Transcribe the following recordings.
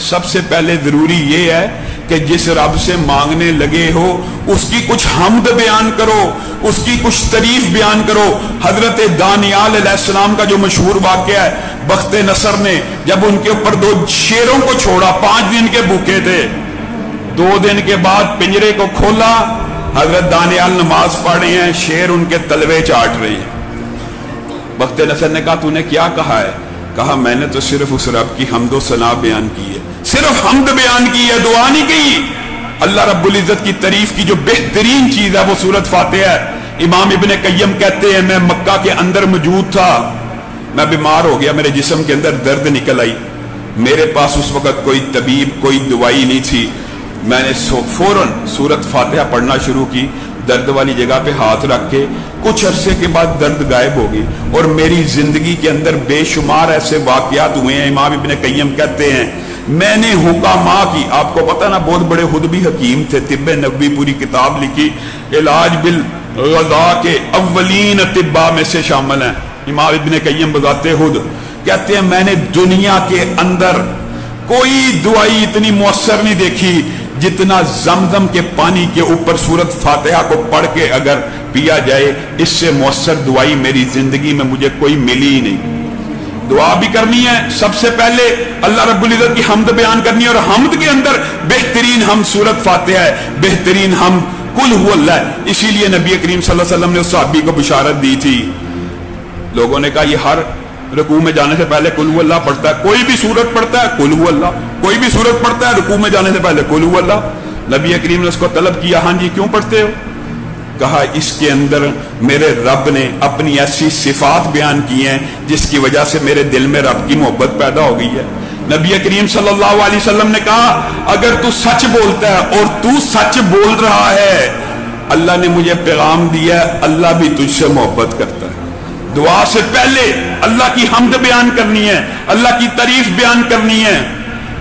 سب سے پہلے ضروری یہ ہے کہ جس رب سے مانگنے لگے ہو اس کی کچھ حمد بیان کرو، اس کی کچھ تعریف بیان کرو۔ حضرت دانیال علیہ السلام کا جو مشہور واقعہ ہے، بخت نصر نے جب ان کے اوپر 2 شیروں کو چھوڑا، 5 دن کے بھوکے تھے، 2 دن کے بعد پنجرے کو کھولا، حضرت دانیال نماز پڑھ رہے ہیں، شیر ان کے تلوے چاٹ رہے ہیں۔ بخت نصر نے کہا تو نے کیا کہا ہے؟ کہا میں نے تو صرف اس رب کی حمد و ثنا بیان کی ہے، صرف حمد بیان کی ہے، دعا نہیں کی۔ اللہ رب العزت کی تعریف کی جو بہترین چیز ہے وہ سورۃ فاتحہ ہے۔ امام ابن قیم کہتے ہیں میں مکہ کے اندر موجود تھا، میں بیمار ہو گیا، میرے جسم کے اندر درد نکل آئی، میرے پاس اس وقت کوئی طبیب کوئی دوائی نہیں تھی، میں نے فوراً سورۃ فاتحہ پڑھنا شروع کی، درد والی جگہ پہ ہاتھ رکھ کے کچھ عرصے کے بعد درد غائب ہو گئی، اور میری زندگی کے اندر بے شمار ایسے واقعات ہوئے ہیں۔ امام ابن قیم کہتے ہیں میں نے حکماء کی، آپ کو پتہ نا بہت بڑے خود بھی حکیم تھے، طب نبوی پوری کتاب لکھی، علاج بالغذا کے اولین طباء میں سے شامل ہیں امام ابن قیم بذات خود کہتے ہیں میں نے دنیا کے اندر کوئی دوائی اتنی مؤثر نہیں دیکھی جتنا زمزم کے پانی کے اوپر سورۃ فاتحہ کو پڑھ کے اگر پیا جائے، اس سے مؤثر دوائی میری زندگی میں مجھے کوئی ملی ہی نہیں۔ دعا بھی کرنی ہے، سب سے پہلے اللہ رب العزت کی حمد بیان کرنی ہے، اور حمد کے اندر بہترین حمد سورۃ فاتحہ ہے، بہترین حمد قل هو اللہ ہے۔ اسی لیے نبی کریم صلی اللہ علیہ وسلم نے اس صحابی کو بشارت دی تھی، لوگوں نے کہا یہ ہر رکوع میں جانے سے پہلے قل هو اللہ پڑھتا ہے، کوئی بھی سورت پڑھتا ہے قل هو اللہ، کوئی بھی سورت پڑھتا ہے رکوع میں جانے سے پہلے قل هو اللہ۔ نبی کریم نے اس کو طلب کیا، ہاں جی کیوں پڑھتے ہو؟ کہا اس کے اندر میرے رب نے اپنی ایسی صفات بیان کی ہیں جس کی وجہ سے میرے دل میں رب کی محبت پیدا ہو گئی ہے۔ نبی کریم صلی اللہ علیہ وسلم نے کہا اگر تو سچ بولتا ہے اور تو سچ بول رہا ہے، اللہ نے مجھے پیغام دیا ہے اللہ بھی تجھ سے محبت کرتا ہے۔ دعا سے پہلے اللہ کی حمد بیان کرنی ہے، اللہ کی تعریف بیان کرنی ہے،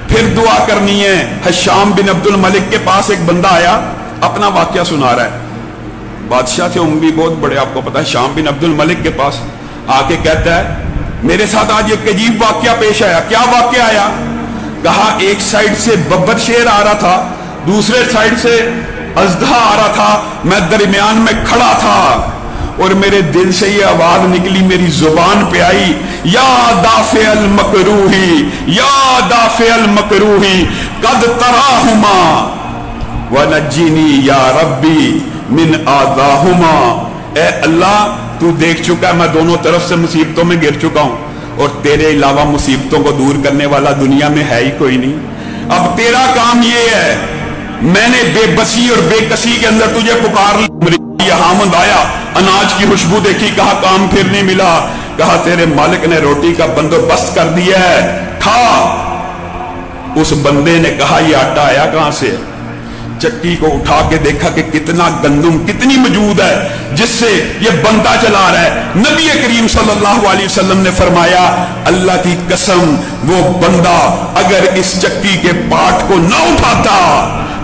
پھر دعا کرنی ہے۔ حشام بن عبد الملک کے پاس ایک بندہ آیا، اپنا واقعہ سنا رہا ہے، بادشاہ تھے اموی بہت بڑے، آپ کو پتا ہے، شام بن عبد الملک کے پاس آ کے کہتا ہے میرے ساتھ آج ایک عجیب واقعہ پیش آیا۔ کیا واقعہ آیا؟ کہا ایک سائڈ سے ببر شیر آ رہا تھا، دوسرے سائڈ سے اژدہا آ رہا تھا، میں درمیان میں کھڑا تھا اور میرے دل سے یہ آواز نکلی، میری زبان پہ آئی، یا دافع المکروہی یا دافع المکروہی قد تراہما ونجنی یا ربی من آذاہما۔ اے اللہ تو دیکھ چکا ہے میں دونوں طرف سے مصیبتوں میں گر چکا ہوں، اور تیرے علاوہ مصیبتوں کو دور کرنے والا دنیا میں ہے ہی کوئی نہیں۔ اب تیرا کام یہ ہے، میں نے بے بسی اور بے کسی کے اندر تجھے پکار لیا، حامد آیا، اناج کی خوشبو دیکھی، کہا کام پھر نہیں ملا، کہا تیرے مالک نے روٹی کا بندوبست کر دیا ہے، کھا۔ اس بندے نے کہا یہ آٹا آیا کہاں سے؟ چکی کو اٹھا کے دیکھا کہ کتنا گندم کتنی موجود ہے جس سے یہ بندہ چلا رہا ہے۔ نبی کریم صلی اللہ علیہ وسلم نے فرمایا اللہ کی قسم وہ بندہ اگر اس چکی کے پاٹ کو نہ اٹھاتا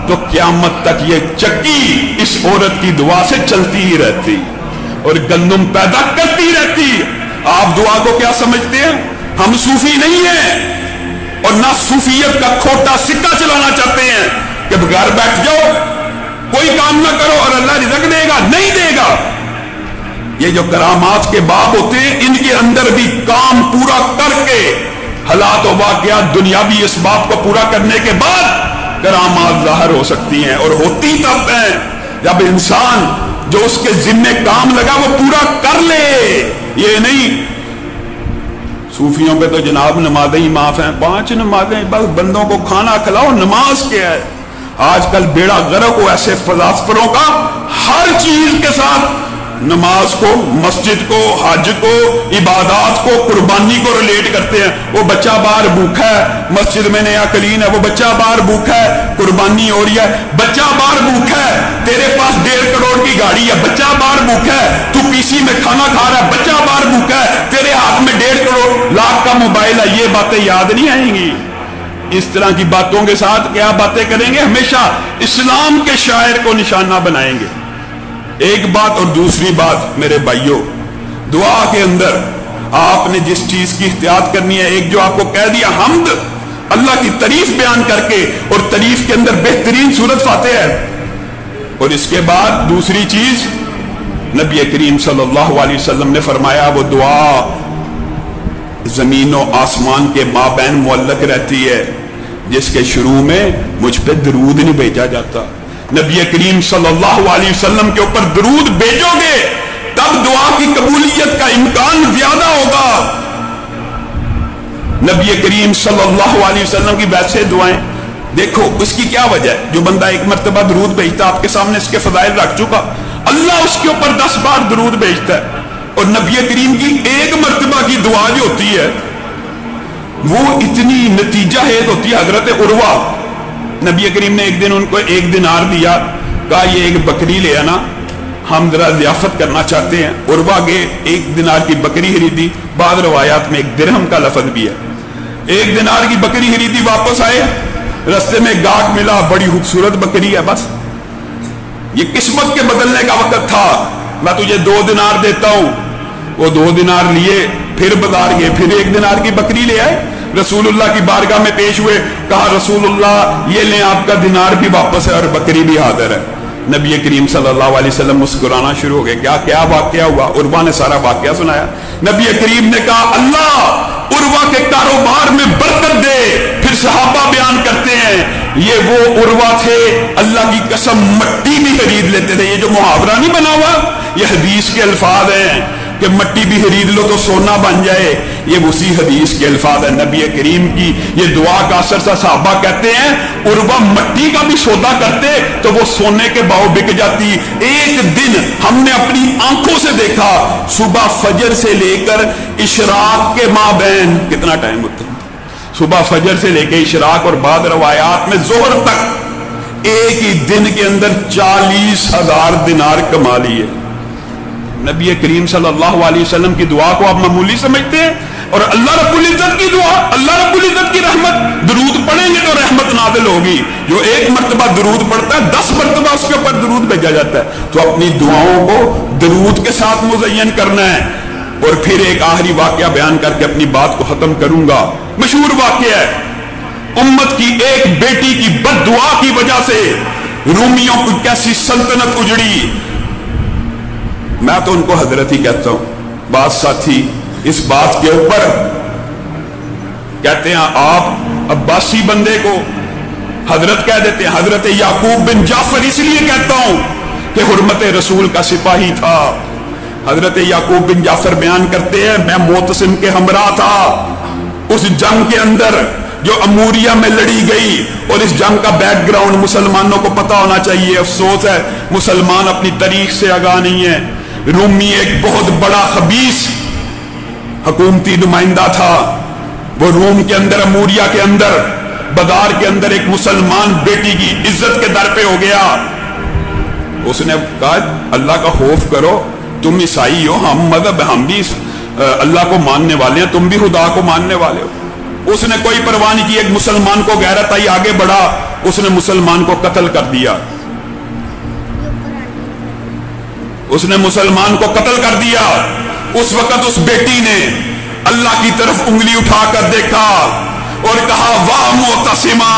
تو قیامت تک یہ چکی اس عورت کی دعا سے چلتی ہی رہتی اور گندم پیدا کرتی رہتی۔ آپ دعا کو کیا سمجھتے ہیں؟ ہم صوفی نہیں ہیں اور نہ صوفیت کا کھوٹا سکہ چلانا چاہتے ہیں کہ گھر بیٹھ جاؤ کوئی کام نہ کرو اور اللہ رزق دے گا، نہیں دے گا۔ یہ جو کرامات کے باب ہوتے ہیں ان کے اندر بھی کام پورا کر کے حالات و واقعات دنیاوی اسباب کو پورا کرنے کے بعد کرامات ظاہر ہو سکتی ہیں، اور ہوتی تب ہیں جب انسان جو اس کے ذمہ کام لگا وہ پورا کر لے۔ یہ نہیں صوفیوں پہ تو جناب نمازیں ہی معاف ہیں، 5 نمازیں بس بندوں کو کھانا کھلاؤ، نماز کیا ہے؟ آج کل بیڑا غرق ہو ایسے فلاسفروں کا، ہر چیز کے ساتھ نماز کو، مسجد کو، حج کو، عبادات کو، قربانی کو ریلیٹ کرتے ہیں۔ وہ بچہ باہر بھوکا ہے، مسجد میں نیا کلین ہے، وہ بچہ باہر بھوکا ہے، قربانی ہو رہی ہے۔ بچہ باہر بھوکا ہے، تیرے پاس 1.5 کروڑ کی گاڑی ہے، بچہ باہر بھوکا ہے، تو پی سی میں کھانا کھا رہا ہے، بچہ باہر بھوکا ہے، تیرے ہاتھ میں 1.5 کروڑ لاکھ کا موبائل ہے، یہ باتیں یاد نہیں آئیں گی؟ اس طرح کی باتوں کے ساتھ کیا باتیں کریں گے؟ ہمیشہ اسلام کے شاعر کو نشانہ بنائیں گے۔ ایک بات اور دوسری بات میرے بھائیوں، دعا کے اندر آپ نے جس چیز کی احتیاط کرنی ہے، ایک جو آپ کو کہہ دیا حمد، اللہ کی تعریف بیان کر کے، اور تعریف کے اندر بہترین صورت فاتحہ ہے۔ اور اس کے بعد دوسری چیز نبی کریم صلی اللہ علیہ وسلم نے فرمایا، وہ دعا زمین و آسمان کے مابین معلق رہتی ہے جس کے شروع میں مجھ پہ درود نہیں بھیجا جاتا۔ نبی کریم صلی اللہ علیہ وسلم کے اوپر درود بھیجو گے تب دعا کی قبولیت کا امکان زیادہ ہوگا۔ نبی کریم صلی اللہ علیہ وسلم کی ویسے دعائیں دیکھو، اس کی کیا وجہ ہے؟ جو بندہ ایک مرتبہ درود بھیجتا، آپ کے سامنے اس کے فضائل رکھ چکا، اللہ اس کے اوپر 10 بار درود بھیجتا ہے۔ اور نبی کریم کی ایک مرتبہ کی دعا جو ہوتی ہے وہ اتنی نتیجہ خیز ہوتی ہے۔ حضرت عروہ، نبی کریم نے ایک دن ان کو 1 دینار دیا، کہا یہ ایک بکری لے آنا، ہم ذرا ضیافت کرنا چاہتے ہیں۔ عروہ گئے، 1 دینار کی بکری خریدی، بعض روایات میں 1 درہم کا لفظ بھی ہے۔ 1 دینار کی بکری خریدی، واپس آئے، رستے میں گاہک ملا، بڑی خوبصورت بکری ہے، بس یہ قسمت کے بدلنے کا وقت تھا، میں تجھے 2 دینار دیتا ہوں۔ وہ 2 دینار لیے، پھر بازار گئے، پھر 1 دینار کی بکری لے آئے، رسول اللہ کی بارگاہ میں پیش ہوئے، کہا رسول اللہ یہ لیں آپ کا دینار بھی واپس ہے اور بکری بھی حاضر ہے۔ نبی کریم صلی اللہ علیہ وسلم مسکرانا شروع ہو گئے، کیا واقعہ ہوا؟ عروہ نے سارا واقعہ سنایا۔ نبی کریم نے کہا اللہ عروہ کے کاروبار میں برکت دے۔ پھر صحابہ بیان کرتے ہیں یہ وہ عروہ تھے اللہ کی قسم مٹی بھی خرید لیتے تھے۔ یہ جو محاورہ نہیں بنا ہوا، یہ حدیث کے الفاظ ہیں کہ مٹی بھی خرید لو تو سونا بن جائے، یہ اسی حدیث کے الفاظ ہیں۔ نبی کریم کی یہ دعا کا اثر تھا۔ صحابہ کہتے ہیں عروہ مٹی کا بھی سودا کرتے تو وہ سونے کے بھاؤ بک جاتی۔ ایک دن ہم نے اپنی آنکھوں سے دیکھا، صبح فجر سے لے کر اشراق کے مابین کتنا ٹائم ہوتا ہے، صبح فجر سے لے کے اشراق اور بعض روایات میں ظہر تک ایک ہی دن کے اندر 40,000 دینار کما لیے۔ نبی کریم صلی اللہ علیہ وسلم کی دعا کو آپ معمولی سمجھتے ہیں؟ اور اللہ رب العزت کی دعا، اللہ رب العزت کی رحمت، درود پڑھیں گے تو رحمت نازل ہوگی۔ جو 1 مرتبہ درود پڑھتا ہے 10 مرتبہ اس کے اوپر درود بھیجا جاتا ہے۔ تو اپنی دعاؤں کو درود کے ساتھ مزین کرنا ہے۔ اور پھر ایک آخری واقعہ بیان کر کے اپنی بات کو ختم کروں گا۔ مشہور واقعہ ہے، امت کی ایک بیٹی کی بد دعا کی وجہ سے رومیوں کی کیسی سلطنت اجڑی۔ میں تو ان کو حضرت ہی کہتا ہوں، بعض ساتھی اس بات کے اوپر کہتے ہیں آپ عباسی بندے کو حضرت کہہ دیتے ہیں۔ حضرت یعقوب بن جعفر اس لیے کہتا ہوں کہ حرمت رسول کا سپاہی تھا۔ حضرت یعقوب بن جعفر بیان کرتے ہیں میں معتصم کے ہمراہ تھا اس جنگ کے اندر جو اموریہ میں لڑی گئی، اور اس جنگ کا بیک گراؤنڈ مسلمانوں کو پتا ہونا چاہیے۔ افسوس ہے مسلمان اپنی تاریخ سے آگاہ نہیں ہے۔ رومی ایک بہت بڑا خبیث حکومتی نمائندہ تھا، وہ روم کے اندر اموریہ کے اندر بازار کے اندر ایک مسلمان بیٹی کی عزت کے در پہ ہو گیا۔ اس نے کہا اللہ کا خوف کرو، تم عیسائی ہو، ہم مذہب ہم بھی اللہ کو ماننے والے ہیں، تم بھی خدا کو ماننے والے ہو۔ اس نے کوئی پرواہ نہیں کی، ایک مسلمان کو غیرت آئی، آگے بڑھا، اس نے مسلمان کو قتل کر دیا۔ اس نے مسلمان کو قتل کر دیا۔ اس وقت اس بیٹی نے اللہ کی طرف انگلی اٹھا کر دیکھا اور کہا واہ معتصما،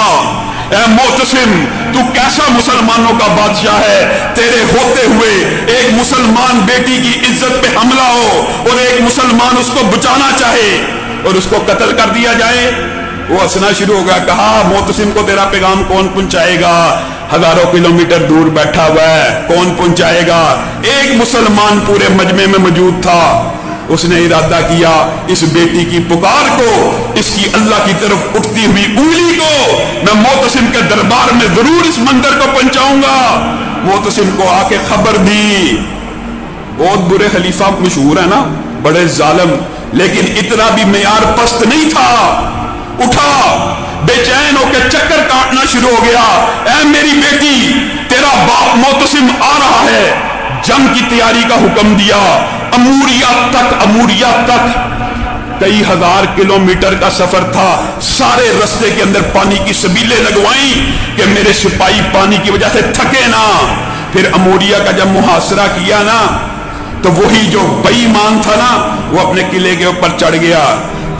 اے معتصم تو کیسا مسلمانوں کا بادشاہ ہے، تیرے ہوتے ہوئے ایک مسلمان بیٹی کی عزت پہ حملہ ہو اور ایک مسلمان اس کو بچانا چاہے اور اس کو قتل کر دیا جائے۔ وہ ہنسنا شروع ہو گیا، کہا معتصم کو تیرا پیغام کون پہنچائے گا، ہزاروں کلومیٹر دور بیٹھا ہوا ہے، کون پہنچائے گا۔ ایک مسلمان پورے مجمع میں موجود تھا، اس نے ارادہ کیا اس بیٹی کی پکار کو، اس کی اللہ کی طرف اٹھتی ہوئی انگلی کو میں معتصم کے دربار میں ضرور اس منظر کو پہنچاؤں گا۔ معتصم کو آ کے خبر دی۔ بہت برے خلیفہ مشہور ہے نا، بڑے ظالم، لیکن اتنا بھی معیار پست نہیں تھا۔ اٹھا، بے چین ہو کے چکر کاٹنا شروع ہو گیا، اے میری بیٹی تیرا باپ معتصم آ رہا ہے۔ جنگ کی تیاری کا حکم دیا۔ اموریہ تک کئی ہزار کلومیٹر کا سفر تھا۔ سارے رستے کے اندر پانی کی سبیلیں لگوائیں کہ میرے سپاہی پانی کی وجہ سے تھکے نہ۔ پھر اموریہ کا جب محاصرہ کیا نا تو وہی جو بے ایمان تھا نا وہ اپنے قلعے کے اوپر چڑھ گیا۔